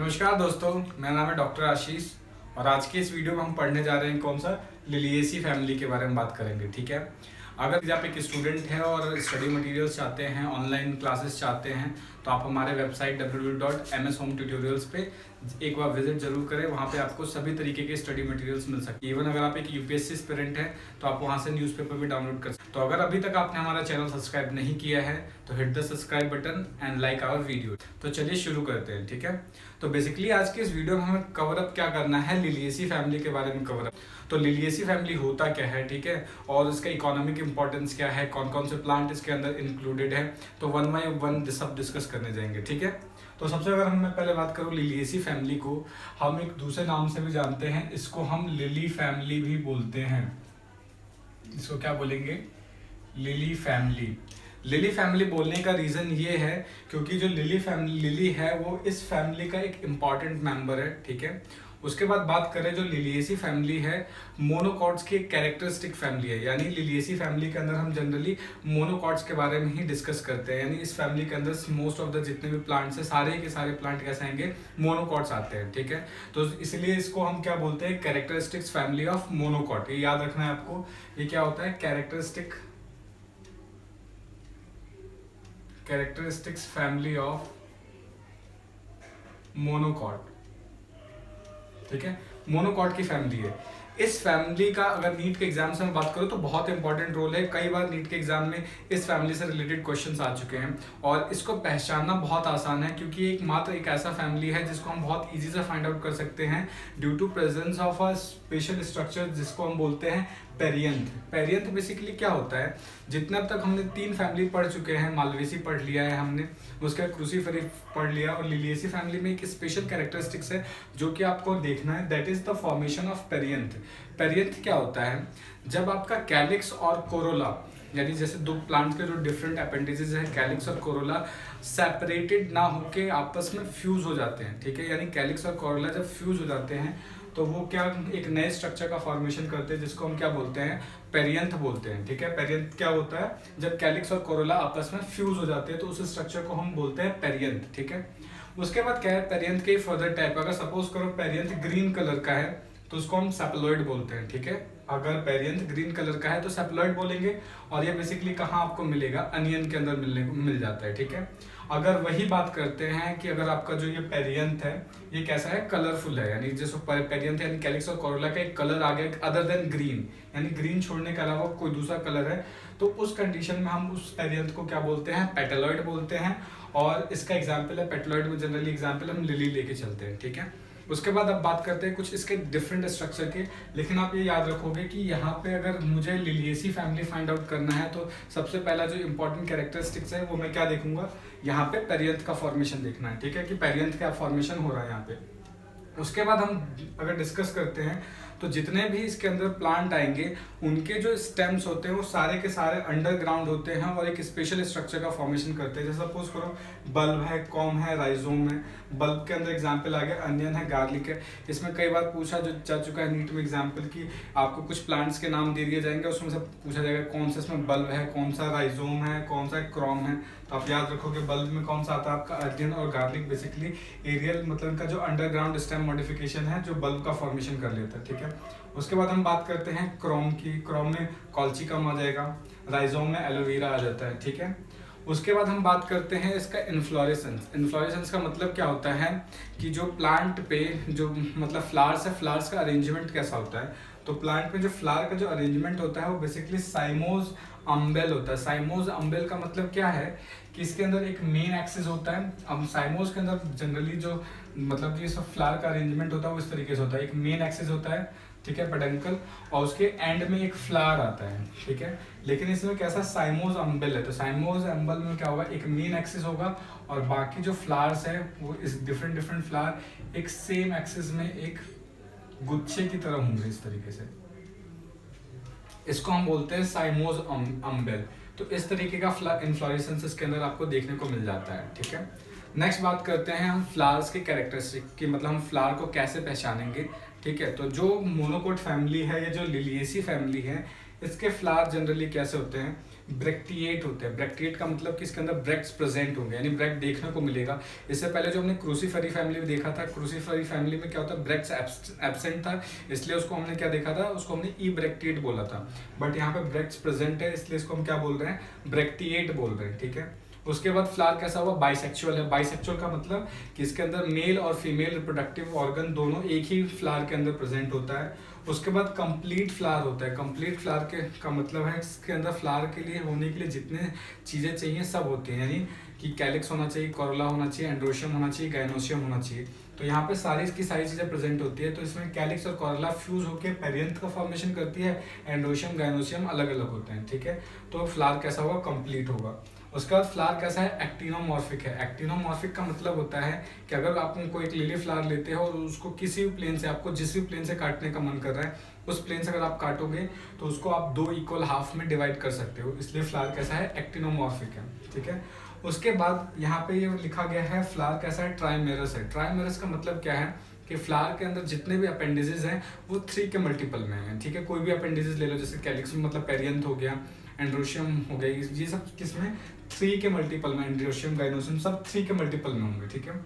नमस्कार दोस्तों, मेरा नाम है डॉक्टर आशीष और आज के इस वीडियो में हम पढ़ने जा रहे हैं कौन सा लिलिएसी फैमिली के बारे में बात करेंगे। ठीक है, अगर आप एक स्टूडेंट हैं और स्टडी मटेरियल्स चाहते हैं, ऑनलाइन क्लासेस चाहते हैं, तो आप हमारे वेबसाइट www.mshometutorials पे एक बार विजिट जरूर करें। वहाँ पे आपको सभी तरीके के स्टडी मटेरियल्स मिल सकते हैं। इवन अगर आप एक यूपीएससी एस्पिरेंट हैं तो आप वहाँ से न्यूज़पेपर भी डाउनलोड कर सकते हैं। तो अगर अभी तक आपने हमारा चैनल सब्सक्राइब नहीं किया है तो hit the subscribe button and like our video. तो चलिए शुरू करते हैं। ठीक है, तो बेसिकली आज के इस वीडियो में हमें कवर अप क्या करना है, लिलिएसी फैमिली के बारे में कवर अप। तो लिलिएसी फैमिली होता क्या है, ठीक है, और इसका इकोनॉमिक इंपॉर्टेंस क्या है, कौन कौन से प्लांट इसके अंदर इंक्लूडेड है, तो वन बाय वन सब डिस्कस करने जाएंगे। ठीक है, तो सबसे अगर मैं पहले बात करूँ लिलिएसी फैमिली को, हम एक दूसरे नाम से भी जानते हैं, इसको हम लिली फैमिली भी बोलते हैं। इसको क्या बोलेंगे, लिली फैमिली। लिली फैमिली बोलने का रीज़न ये है क्योंकि जो लिली है वो इस फैमिली का एक इम्पॉर्टेंट मेंबर है। ठीक है, उसके बाद बात करें जो लिलिएसी फैमिली है, मोनोकॉट्स की एक कैरेक्टरिस्टिक फैमिली है। यानी लिलिएसी फैमिली के अंदर हम जनरली मोनोकॉट्स के बारे में ही डिस्कस करते हैं। यानी इस फैमिली के अंदर मोस्ट ऑफ द जितने भी प्लांट्स हैं, सारे के सारे प्लांट कैसे आएंगे, मोनोकॉट्स आते हैं। ठीक है, तो इसलिए इसको हम क्या बोलते हैं, कैरेक्टरिस्टिक्स फैमिली ऑफ मोनोकॉट। ये याद रखना है आपको, ये क्या होता है, कैरेक्टरिस्टिक्स फैमिली ऑफ मोनोकॉट। ठीक है, मोनोकॉट की फैमिली है। इस फैमिली का अगर नीट के एग्जाम से मैं बात करूं तो बहुत इंपॉर्टेंट रोल है। कई बार नीट के एग्जाम में इस फैमिली से रिलेटेड क्वेश्चंस आ चुके हैं और इसको पहचानना बहुत आसान है क्योंकि एक ऐसा फैमिली है जिसको हम बहुत इजी से फाइंड आउट कर सकते हैं due to presence of a special structure जिसको हम बोलते हैं पेरियंथ। पेरियंथ बेसिकली क्या होता है, जितने अब तक हमने 3 फैमिली पढ़ चुके हैं, मालवेसी पढ़ लिया है हमने, उसके बाद क्रूसीफेरी पढ़ लिया, और लिलिएसी फैमिली में एक स्पेशल कैरेक्टरिस्टिक्स है जो कि आपको देखना है, that is the formation of perianth. Perianth क्या होता है, जब आपका कैलिक्स और कोरोला, यानी जैसे दो प्लांट के जो डिफरेंट अपेंडिजेस हैं, कैलिक्स और कोरोला, सेपरेटेड ना होके आपस में फ्यूज हो जाते हैं। ठीक है, यानी कैलिक्स और कोरोला जब फ्यूज हो जाते हैं तो वो क्या एक नए स्ट्रक्चर का फॉर्मेशन करते हैं जिसको हम क्या बोलते हैं, पेरियंथ बोलते हैं। ठीक है, पेरियंथ क्या होता है, जब कैलिक्स और कोरोला आपस में फ्यूज हो जाते हैं तो उस स्ट्रक्चर को हम बोलते हैं पेरियंथ। ठीक है, उसके बाद क्या है, पेरियंथ के फर्दर टाइप, अगर सपोज करो पेरियंथ ग्रीन कलर का है तो उसको हम सेपेलॉइड बोलते हैं। ठीक है, अगर पेरियंथ ग्रीन कलर का है तो सेपेलॉइड बोलेंगे, और ये बेसिकली कहाँ आपको मिलेगा, अनियन के अंदर मिल जाता है। ठीक है, अगर वही बात करते हैं कि अगर आपका जो ये पेरियंथ है ये कैसा है, कलरफुल है, यानी जैसे पेरियंथ यानी कैलिक्स और कोरोला का एक कलर आ गया अदर देन ग्रीन, यानी ग्रीन छोड़ने के अलावा कोई दूसरा कलर है, तो उस कंडीशन में हम उस पेरियंथ को क्या बोलते हैं, पेटेलॉइड बोलते हैं। और इसका एग्जाम्पल है पेटेलॉइड में जनरली एग्जाम्पल हम लिली लेके चलते हैं। ठीक है, उसके बाद अब बात करते हैं कुछ इसके डिफरेंट स्ट्रक्चर के, लेकिन आप ये याद रखोगे कि यहाँ पे अगर मुझे लिलिएसी फैमिली फाइंड आउट करना है तो सबसे पहला जो इंपॉर्टेंट कैरेक्टरिस्टिक्स है वो मैं क्या देखूंगा, यहाँ पे पेरियंथ का फॉर्मेशन देखना है। ठीक है, कि पेरियंथ का फॉर्मेशन हो रहा है यहाँ पे। उसके बाद हम अगर डिस्कस करते हैं तो जितने भी इसके अंदर प्लांट आएंगे उनके जो स्टेम्स होते हैं वो सारे के सारे अंडरग्राउंड होते हैं और एक स्पेशल स्ट्रक्चर का फॉर्मेशन करते हैं। जैसे सपोज करो बल्ब है, कॉम है, राइजोम है। बल्ब के अंदर एग्जाम्पल आ गया अनियन है, गार्लिक है। इसमें कई बार पूछा जो जा चुका है नीट में एग्जाम्पल कि आपको कुछ प्लांट्स के नाम दे दिए जाएंगे, उसमें से पूछा जाएगा कौन सा इसमें बल्ब है, कौन सा राइजोम है, कौन सा क्रॉम है। तो आप याद रखोगे बल्ब में कौन सा आता है आपका, अनियन और गार्लिक बेसिकली एरियल मतलब इनका जो अंडरग्राउंड स्टेम मॉडिफिकेशन है जो बल्ब का फॉर्मेशन कर लेता है। ठीक है, उसके बाद हम बात करते हैं क्रोम की। क्रोम में कॉल्चिकम आ जाएगा, राइजोम में एलोवेरा आ जाता है। ठीक है, उसके बाद हम बात करते हैं इसका इन्फ्लोरेसेंस। इन्फ्लोरेसेंस का मतलब क्या होता है कि जो प्लांट पे जो मतलब फ्लावर्स है, फ्लावर्स का अरेंजमेंट कैसा होता है। तो प्लांट में जो फ्लावर का जो अरेंजमेंट होता है वो बेसिकली साइमोज अम्बेल होता है। साइमोज अम्बेल का मतलब क्या है कि इसके अंदर एक मेन एक्सिस होता है। अब साइमोज के अंदर जनरली जो मतलब ये सब फ्लावर का अरेंजमेंट होता है वो इस तरीके से होता है, एक मेन एक्सिस होता है, ठीक है, पेडंकल, और उसके एंड में एक फ्लावर आता है। ठीक है, लेकिन इसमें कैसा साइमोज अम्बेल है, तो साइमोज अम्बेल में क्या होगा, एक मेन एक्सिस होगा और बाकी जो फ्लावर्स है वो इस डिफरेंट फ्लावर एक सेम एक्सिस में एक गुच्छे की तरह होंगे इस तरीके से। इसको हम बोलते हैं साइमोज अम्बेल। तो इस तरीके का इन्फ्लोरेसेंस इसके अंदर आपको देखने को मिल जाता है। ठीक है, नेक्स्ट बात करते हैं हम फ्लावर्स के कैरेक्टरिस्टिक की, मतलब हम फ्लावर को कैसे पहचानेंगे। ठीक है, तो जो मोनोकोट फैमिली है या जो लिलिएसी फैमिली है इसके फ्लावर जनरली कैसे होते हैं, ब्रैक्टिएट होते हैं। ब्रैक्टिएट का मतलब कि इसके अंदर ब्रैक्ट्स प्रेजेंट होंगे, यानी ब्रैक्ट देखने को मिलेगा। इससे पहले जो हमने क्रूसीफेरी फैमिली में देखा था, क्रूसीफेरी फैमिली में क्या होता है, ब्रैक्ट्स एब्सेंट था, इसलिए उसको हमने क्या देखा था, उसको हमने ई ब्रैक्टिएट बोला था। बट यहाँ पे ब्रैक्ट्स प्रेजेंट है, इसलिए इसको हम क्या बोल रहे हैं, ब्रैक्टिएट बोल रहे हैं, ठीक है। उसके बाद फ्लावर कैसा हुआ, बाइसेक्सुअल है। बाइसेक्सुअल का मतलब कि इसके अंदर मेल और फीमेल रिप्रोडक्टिव ऑर्गन दोनों एक ही फ्लावर के अंदर प्रेजेंट होता है। उसके बाद कंप्लीट फ्लावर होता है। कंप्लीट फ्लावर के का मतलब है इसके अंदर फ्लावर के लिए होने के लिए जितने चीज़ें चाहिए सब होती हैं, यानी कि कैलिक्स होना चाहिए, कोरोला होना चाहिए, एंड्रोशियम होना चाहिए, गाइनोशियम होना चाहिए। तो यहाँ पे सारी की सारी चीज़ें प्रेजेंट होती है। तो इसमें कैलिक्स और कोरोला फ्यूज होकर पेरियंथ का फॉर्मेशन करती है, एंड्रोशियम गाइनोशियम अलग अलग होते हैं, ठीक है। तो फ्लावर कैसा होगा, कंप्लीट होगा। उसके बाद फ्लावर कैसा है, एक्टिनोमॉर्फिक है। एक्टिनोमॉर्फिक का मतलब होता है कि अगर आप उनको एक लिली फ्लावर लेते हो और उसको किसी भी प्लेन से, आपको जिस भी प्लेन से काटने का मन कर रहा है, उस प्लेन से अगर आप काटोगे तो उसको आप 2 इक्वल हाफ में डिवाइड कर सकते हो, इसलिए फ्लावर कैसा है, एक्टिनोमॉर्फिक है, ठीक है। उसके बाद यहाँ पे ये लिखा गया है फ्लावर कैसा है, ट्राइमेरस है। ट्राइमेरस का मतलब क्या है कि फ्लावर के अंदर जितने भी अपेंडिजेस हैं वो 3 के मल्टीपल में हैं, ठीक है। कोई भी अपेंडिजेस ले लो, जैसे कैलिक्स में मतलब पेरियंथ हो गया, एंड्रोशियम हो गया, ये सब किसमें 3 के मल्टीपल में, एंड्रोशियम गाइनोशियम सब 3 के मल्टीपल में होंगे, ठीक है।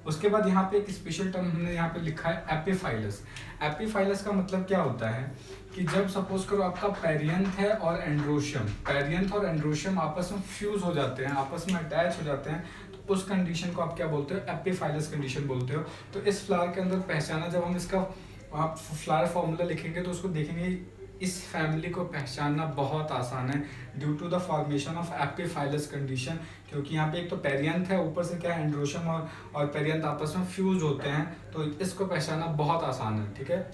उसके बाद यहाँ पे एक स्पेशल टर्म हमने यहाँ पे लिखा है एपिफाइलस। एपिफाइलस का मतलब क्या होता है कि जब सपोज करो आपका पेरियंथ है और एंड्रोशियम, पेरियंथ और एंड्रोशियम आपस में फ्यूज हो जाते हैं, आपस में अटैच हो जाते हैं, तो उस कंडीशन को आप क्या बोलते हो, एपिफाइलस कंडीशन बोलते हो। तो इस फ्लावर के अंदर पहचाना, जब हम इसका आप फ्लावर फॉर्मूला लिखेंगे तो उसको देखेंगे, इस फैमिली को पहचानना बहुत आसान है due to the formation of epiphyllous condition, क्योंकि यहाँ पे एक तो पेरियंथ है, ऊपर से क्या है, एंड्रोशियम और पेरियंथ आपस में फ्यूज होते हैं, तो इसको पहचानना बहुत आसान है, ठीक है।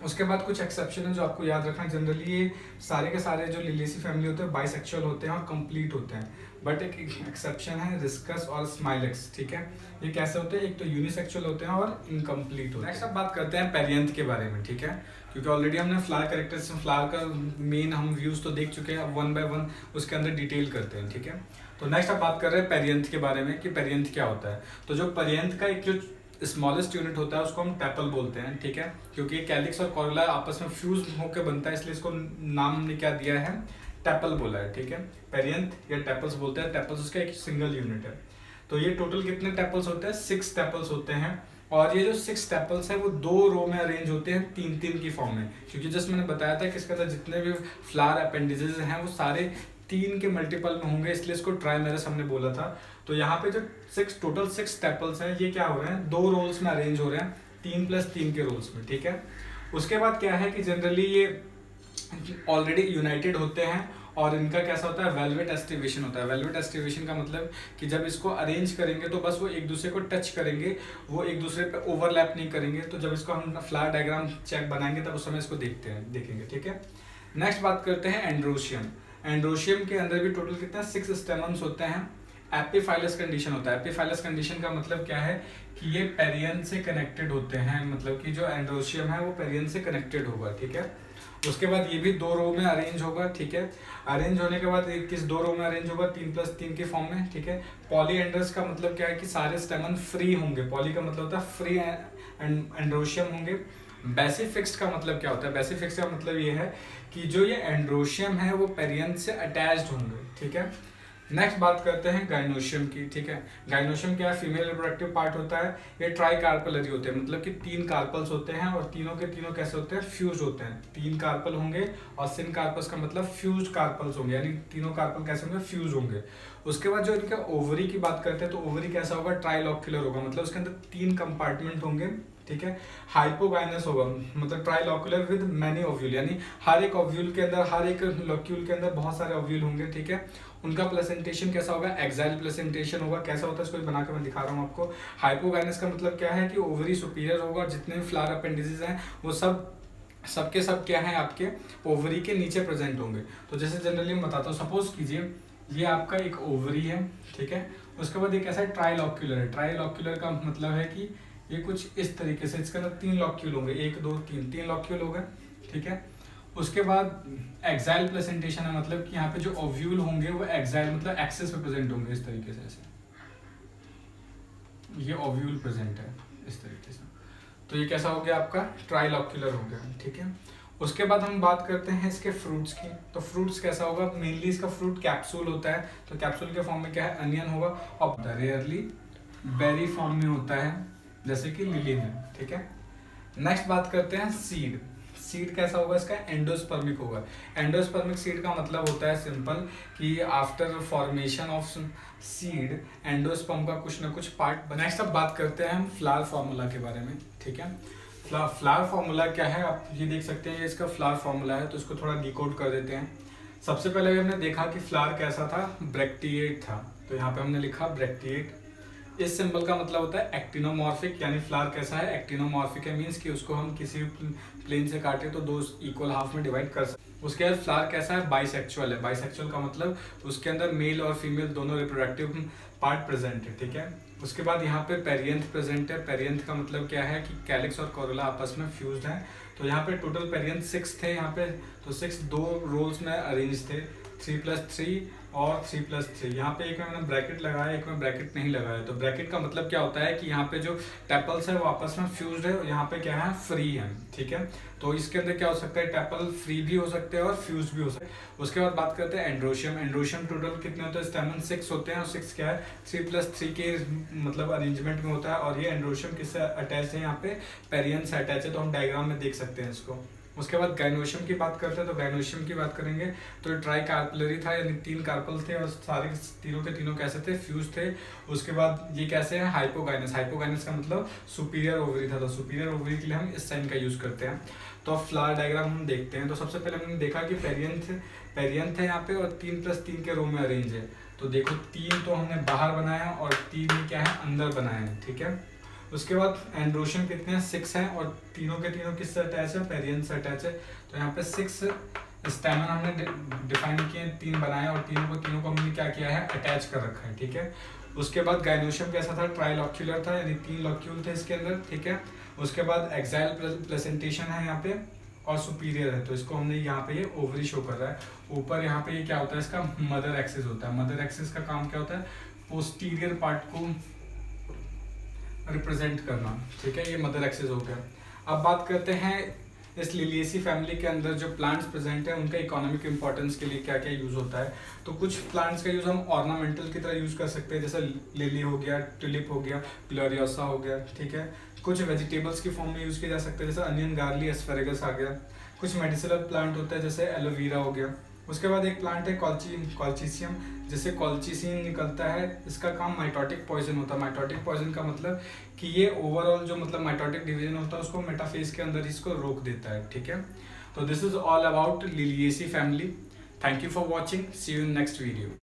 उसके बाद कुछ एक्सेप्शन है जो आपको याद रखना है। जनरली ये सारे के सारे जो लिलियसी फैमिली होते हैं बाइसेक्सुअल होते हैं और कंप्लीट होते हैं, बट एक एक्सेप्शन है रिस्कस और स्माइलेक्स, ठीक है। ये कैसे होते हैं, एक तो यूनिसेक्सुअल होते हैं और इनकम्प्लीट होते हैं। नेक्स्ट अब बात करते हैं पेरियंथ के बारे में, ठीक है, क्योंकि ऑलरेडी हमने फ्लावर कैरेक्टर्स, फ्लावर का मेन हम व्यूज तो देख चुके हैं, अब 1 बाय 1 उसके अंदर डिटेल करते हैं, ठीक है। तो नेक्स्ट अब बात कर रहे हैं पेरियंथ के बारे में कि पेरियंथ क्या होता है। तो जो पेरियंथ का एक जो स्मॉलेस्ट यूनिट होता है उसको हम टेपल बोलते हैं, ठीक है, क्योंकि कैलिक्स और कोरोला आपस में फ्यूज होकर बनता है, इसलिए इसको नाम हमने क्या दिया है, टेपल बोला है, ठीक है। पेरियंथ या टेपल्स बोलते हैं, टेपल्स उसका एक सिंगल यूनिट है। तो ये टोटल कितने टेपल्स होते हैं, 6 टेपल्स होते हैं, और ये जो 6 टेपल्स है वो 2 रो में अरेंज होते हैं 3-3 की फॉर्म में, क्योंकि जस्ट मैंने बताया था कि इसके अंदर जितने भी फ्लावर अपेंडिजेस हैं वो सारे 3 के मल्टीपल में होंगे, इसलिए इसको ट्राइमेरस हमने बोला था। तो यहाँ पे जो टोटल 6 टेपल्स हैं ये क्या हो रहे हैं, 2 रोल्स में अरेंज हो रहे हैं, 3+3 के रोल्स में, ठीक है। उसके बाद क्या है कि जनरली ये ऑलरेडी यूनाइटेड होते हैं और इनका कैसा होता है, वेलवेट एस्टिवेशन होता है। वेलवेट एस्टिवेशन का मतलब कि जब इसको अरेंज करेंगे तो बस वो एक दूसरे को टच करेंगे, वो एक दूसरे पे ओवरलैप नहीं करेंगे। तो जब इसको हम फ्लावर डायग्राम चेक बनाएंगे तब उस समय इसको देखेंगे, ठीक है। नेक्स्ट बात करते हैं एंड्रोशियम। एंड्रोशियम के अंदर भी टोटल कितने 6 स्टेमन्स होते हैं। एपिफाइलस कंडीशन होता है। एपिफाइलस कंडीशन का मतलब क्या है कि ये पेरियन से कनेक्टेड होते हैं, मतलब कि जो एंड्रोशियम है वो पेरियन से कनेक्टेड होगा, ठीक है। उसके बाद ये भी 2 रो में अरेंज होगा, ठीक है। अरेंज होने के बाद किस 2 रो में अरेंज होगा, 3+3 के फॉर्म में, ठीक है। पॉलीएंड्रस का मतलब क्या है कि सारे स्टेमन फ्री होंगे, पॉली का मतलब होता है फ्री एंड्रोशियम होंगे। बेसिफिक्स्ड का मतलब क्या होता है, बेसिफिक्स्ड का मतलब ये है कि जो ये एंड्रोशियम है वो पेरियन से अटैच्ड होंगे, ठीक है। नेक्स्ट बात करते हैं गाइनोशियम की, ठीक है। गाइनोशियम क्या है, फीमेल रिप्रोडक्टिव पार्ट होता है। ये ट्राई कार्पलरी होते हैं, मतलब कि 3 कार्पल्स होते हैं और तीनों के तीनों कैसे होते हैं, फ्यूज होते हैं। 3 कार्पल होंगे और सिन कार्पस का मतलब फ्यूज कार्पल्स होंगे, यानी तीनों कार्पल कैसे होंगे, फ्यूज होंगे। उसके बाद जो इनका ओवरी की बात करते हैं तो ओवरी कैसा होगा, ट्राइलॉक्यूलर होगा, मतलब उसके अंदर 3 कंपार्टमेंट होंगे, ठीक है। हाइपोगाइनस होगा, मतलब ट्राइलॉक्यूलर विद मैनी ओव्यूल, यानी हर एक ओव्यूल के अंदर, हर एक लॉक्यूल के अंदर बहुत सारे ओव्यूल होंगे, ठीक है। उनका प्लेसेंटेशन कैसा होगा, एक्साइल प्लेसेंटेशन होगा। कैसा होता है इसको बना के मैं दिखा रहा हूँ आपको। हाइपोगाइनस का मतलब क्या है कि ओवरी सुपीरियर होगा, जितने भी फ्लावर अपेंडिसेस हैं वो सबके सब क्या है, आपके ओवरी के नीचे प्रेजेंट होंगे। तो जैसे जनरली मैं बताता हूँ, सपोज कीजिए ये आपका एक ओवरी है, ठीक है। उसके बाद एक ऐसा ट्राइलॉक्यूलर है। ट्राइलॉक्यूलर का मतलब है कि ये कुछ इस तरीके से, इसके अंदर 3 लॉक्यूल होंगे, 1 2 3 लॉक्यूल हो गए, ठीक है। उसके बाद एक्साइल प्लेसेंटेशन है, मतलब कि यहाँ पे जो ओव्यूल होंगे वो एक्साइल मतलब एक्सेस पे प्रेजेंट होंगे, इस तरीके से, ऐसे ये ओव्यूल प्रेजेंट है इस तरीके से। तो ये कैसा हो गया आपका, ट्राइलॉक्यूलर हो गया, ठीक है। उसके बाद हम बात करते हैं इसके फ्रूट्स की। तो फ्रूट्स कैसा होगा, मेनली इसका फ्रूट कैप्सूल होता है, तो कैप्सूल के फॉर्म में क्या है, अनियन होगा, और रेयरली बेरी फॉर्म में होता है जैसे कि लिली में, ठीक है। नेक्स्ट बात करते हैं सीड। सीड कैसा होगा इसका, एंडोस्पर्मिक होगा। एंडोस्पर्मिक सीड का मतलब होता है सिंपल कि after formation of seed endosperm का कुछ ना कुछ पार्ट बना। नेक्स्ट अब बात करते हैं हम फ्लावर फार्मूला के बारे में, ठीक है। फ्लावर फार्मूला क्या है, आप ये देख सकते हैं, ये इसका फ्लावर फार्मूला है, तो इसको थोड़ा डिकोड कर देते हैं। सबसे पहले हमने देखा कि फ्लावर कैसा था, ब्रैक्टिएट था, तो यहाँ पे हमने लिखा ब्रैक्टिएट। इस सिंबल का मतलब होता है एक्टिनोमॉर्फिक, यानी फ्लावर कैसा है, एक्टिनोमॉर्फिक है, मीन्स कि उसको हम किसी भी प्लेन से काटे तो दो इक्वल हाफ में डिवाइड कर सकते। उसके बाद फ्लावर कैसा है, बाइसेक्सुअल है। बाइसेक्सुअल का मतलब उसके अंदर मेल और फीमेल दोनों रिप्रोडक्टिव पार्ट प्रेजेंट है, ठीक है। उसके बाद यहाँ पे पेरियंथ प्रेजेंट है। पेरियंथ का मतलब क्या है कि कैलिक्स और कोरोला आपस में फ्यूज्ड हैं। तो यहाँ पे टोटल पेरियंथ 6 थे यहाँ पे, तो 6 दो रोल्स में अरेंज थे, 3+3 और 3+3। यहाँ पे एक में मैंने ब्रैकेट लगाया, एक में ब्रैकेट नहीं लगाया। तो ब्रैकेट का मतलब क्या होता है कि यहाँ पे जो टेपल्स है वो आपस में फ्यूज्ड है, यहाँ पे क्या है, फ्री है, ठीक है। तो इसके अंदर क्या हो सकता है, टेपल फ्री भी हो सकते हैं और फ्यूज भी हो सकते हैं। उसके बाद बात करते हैं एंड्रोशियम। एंड्रोशियम टोटल कितने होते हैं, स्टेमन 6 होते हैं, और 6 क्या है, 3+3 के मतलब अरेंजमेंट में होता है। और ये एंड्रोशियम किससे अटैच है, यहाँ पे पेरियन से अटैच है, तो हम डायग्राम में देख सकते हैं इसको। उसके बाद गाइनोशियम की बात करते हैं, तो गाइनोशियम की बात करेंगे तो ट्राई कार्पलरी था, यानी 3 कार्पल थे और सारे तीनों के तीनों कैसे थे, फ्यूज थे। उसके बाद ये कैसे है, हाइपोगाइनस। हाइपोगाइनस का मतलब सुपीरियर ओवरी था, तो सुपीरियर ओवरी के लिए हम इस साइन का यूज करते हैं। तो अब फ्लावर डायग्राम हम देखते हैं। तो सबसे पहले हमने देखा कि पेरियंथ है यहाँ पे, और 3+3 के रो में अरेंज है। तो देखो 3 तो हमने बाहर बनाया और 3 क्या है, अंदर बनाया है, ठीक है। उसके बाद एंड्रोशियम कितने हैं, 6 हैं, और तीनों के तीनों किससे अटैच है, पेरियन से अटैच है। तो यहाँ पे 6 स्टैमन हमने डिफाइन किए, 3 बनाए, और तीनों को हमने क्या किया है, अटैच कर रखा है, ठीक है। उसके बाद गाइनोशियम कैसा था, ट्राइलॉक्यूलर था, यानी 3 लॉक्यूल थे इसके अंदर, ठीक है। उसके बाद एक्साइल प्लेसेंटेशन है यहाँ पे, और सुपीरियर है, तो इसको हमने यहाँ पे ये ओवरी शो कर रहा है। ऊपर यहाँ पे ये क्या होता है, इसका मदर एक्सिस होता है। मदर एक्सिस का काम क्या होता है, पोस्टीरियर पार्ट को रिप्रेजेंट करना, ठीक है। ये मदर एक्सिस हो गया। अब बात करते हैं इस लिलिएसी फैमिली के अंदर जो प्लांट्स प्रेजेंट है उनका इकोनॉमिक इंपॉर्टेंस के लिए क्या क्या यूज होता है। तो कुछ प्लांट्स का यूज हम ऑर्नामेंटल की तरह यूज कर सकते हैं, जैसे लिली हो गया, ट्यूलिप हो गया, ग्लोरियोसा हो गया, ठीक है। कुछ वेजिटेबल्स की फॉर्म में यूज किया जा सकता है, जैसे अनियन, गार्ली, एस्पेरेगस आ गया। कुछ मेडिसिनल प्लांट होता है, जैसे एलोवेरा हो गया। उसके बाद एक प्लांट है कॉल्चीसियम, जिससे कॉल्चीसिन निकलता है। इसका काम माइटोटिक पॉइजन होता है। माइटोटिक पॉइजन का मतलब कि ये ओवरऑल जो मतलब माइटोटिक डिवीजन होता है उसको मेटाफेज के अंदर इसको रोक देता है, ठीक है। तो this is all about Liliaceae family. Thank you for watching, see you in next video.